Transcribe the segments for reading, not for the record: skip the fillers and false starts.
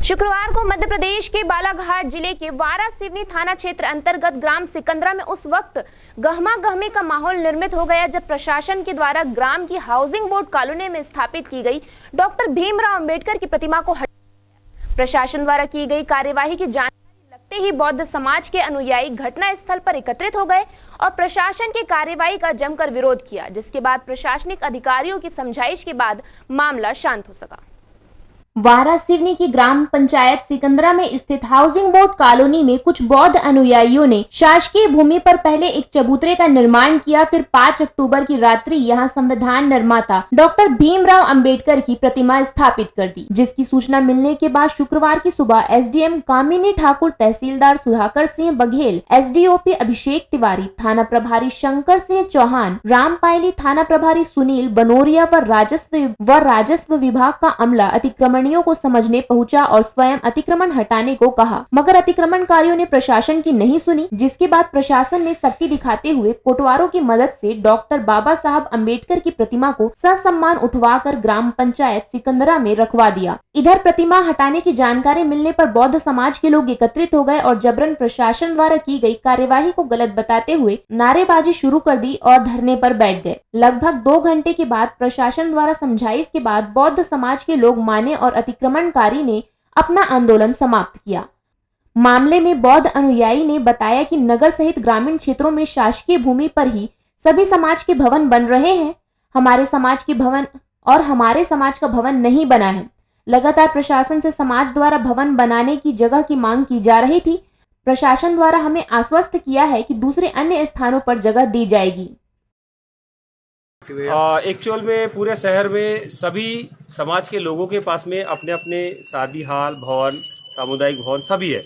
शुक्रवार को मध्य प्रदेश के बालाघाट जिले के वारा सिवनी थाना क्षेत्र अंतर्गत ग्राम सिकंदरा में उस वक्त गहमा गहमी का माहौल निर्मित हो गया जब प्रशासन के द्वारा ग्राम की हाउसिंग बोर्ड कॉलोनी में स्थापित की गई डॉक्टर भीमराव अंबेडकर की प्रतिमा को हटाया गया। प्रशासन द्वारा की गई कार्यवाही की जानकारी लगते ही बौद्ध समाज के अनुयायी घटना स्थल पर एकत्रित हो गए और प्रशासन की कार्यवाही का जमकर विरोध किया, जिसके बाद प्रशासनिक अधिकारियों की समझाइश के बाद मामला शांत हो सका। वारा सिवनी की ग्राम पंचायत सिकंदरा में स्थित हाउसिंग बोर्ड कॉलोनी में कुछ बौद्ध अनुयायियों ने शासकीय भूमि पर पहले एक चबूतरे का निर्माण किया। फिर 5 अक्टूबर की रात्रि यहां संविधान निर्माता डॉक्टर भीमराव अंबेडकर की प्रतिमा स्थापित कर दी, जिसकी सूचना मिलने के बाद शुक्रवार की सुबह एसडीएम कामिनी ठाकुर, तहसीलदार सुधाकर सिंह बघेल, एसडीओपी अभिषेक तिवारी, थाना प्रभारी शंकर सिंह चौहान, रामपायली थाना प्रभारी सुनील बनोरिया व राजस्व विभाग का अमला अतिक्रमण को समझने पहुंचा और स्वयं अतिक्रमण हटाने को कहा, मगर अतिक्रमणकारियों ने प्रशासन की नहीं सुनी, जिसके बाद प्रशासन ने सख्ती दिखाते हुए कोटवारों की मदद से डॉक्टर बाबा साहब अंबेडकर की प्रतिमा को ससम्मान उठवाकर ग्राम पंचायत सिकंदरा में रखवा दिया। इधर प्रतिमा हटाने की जानकारी मिलने पर बौद्ध समाज के लोग एकत्रित हो गए और जबरन प्रशासन द्वारा की गई कार्यवाही को गलत बताते हुए नारेबाजी शुरू कर दी और धरने पर बैठ गए। लगभग 2 घंटे के बाद प्रशासन द्वारा समझाइश के बाद बौद्ध समाज के लोग माने और अतिक्रमणकारी ने अपना आंदोलन समाप्त किया। मामले में बौद्ध अनुयायी ने बताया कि नगर सहित ग्रामीण क्षेत्रों में शासकीय भूमि पर ही सभी समाज के भवन बन रहे हैं। हमारे समाज का भवन नहीं बना है। लगातार प्रशासन से समाज द्वारा भवन बनाने की जगह की मांग की जा रही थी। प्रशासन द्वारा हमें आश्वस्त किया है कि दूसरे अन्य स्थानों पर जगह दी जाएगी। एक्चुअल में पूरे शहर में सभी समाज के लोगों के पास में अपने अपने शादी हाल भवन, सामुदायिक भवन सभी है।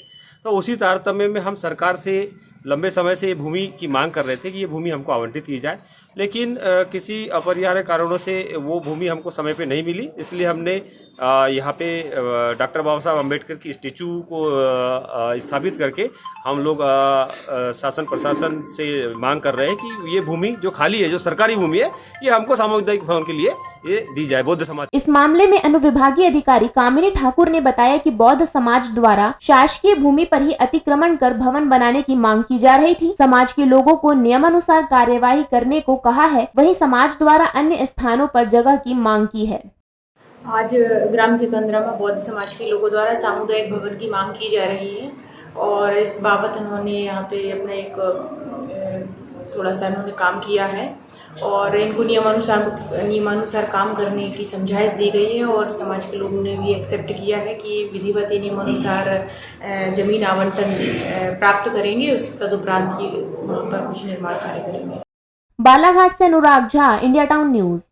तो उसी तारतम्य में हम सरकार से लंबे समय से ये भूमि की मांग कर रहे थे कि ये भूमि हमको आवंटित की जाए, लेकिन किसी अपरिहार्य कारणों से वो भूमि हमको समय पे नहीं मिली। इसलिए हमने यहाँ पे डॉक्टर बाबा साहब अम्बेडकर की स्टेचू को स्थापित करके हम लोग शासन प्रशासन से मांग कर रहे हैं कि ये भूमि जो खाली है, जो सरकारी भूमि है, ये हमको सामुदायिक भवन के लिए ये दी जाए बौद्ध समाज। इस मामले में अनुविभागीय अधिकारी कामिनी ठाकुर ने बताया कि बौद्ध समाज द्वारा शासकीय भूमि पर ही अतिक्रमण कर भवन बनाने की मांग की जा रही थी। समाज के लोगों को नियमानुसार कार्यवाही करने को कहा है, वहीं समाज द्वारा अन्य स्थानों पर जगह की मांग की है। आज ग्राम सिकंदरा में बौद्ध समाज के लोगों द्वारा सामुदायिक भवन की मांग की जा रही है और इस बाबत उन्होंने यहाँ पे अपना एक थोड़ा सा इन्होंने काम किया है और इनको नियमानुसार काम करने की समझाइश दी गई है और समाज के लोगों ने भी एक्सेप्ट किया है कि विधिवत नियमानुसार जमीन आवंटन प्राप्त करेंगे। उस तदुपरांत ही वहाँ पर कुछ निर्माण कार्य करेंगे। बालाघाट से अनुराग झा, इंडिया टाउन न्यूज।